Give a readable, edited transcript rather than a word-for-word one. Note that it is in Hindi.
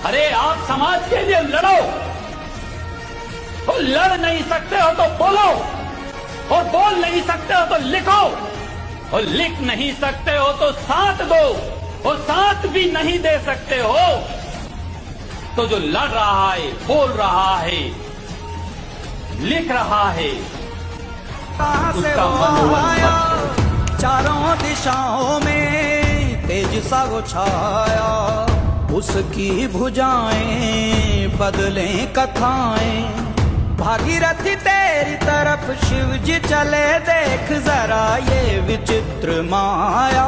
अरे आप समाज के लिए लड़ो, और लड़ नहीं सकते हो तो बोलो, और बोल नहीं सकते हो तो लिखो, और लिख नहीं सकते हो तो साथ दो, और साथ भी नहीं दे सकते हो तो जो लड़ रहा है, बोल रहा है, लिख रहा है, उसका मनोबल मत। चारों दिशाओं में तेज सा वो छाया, उसकी भुजाएं बदलें कथाएं, भागीरथी तेरी तरफ शिव जी चले, देख जरा ये विचित्र माया।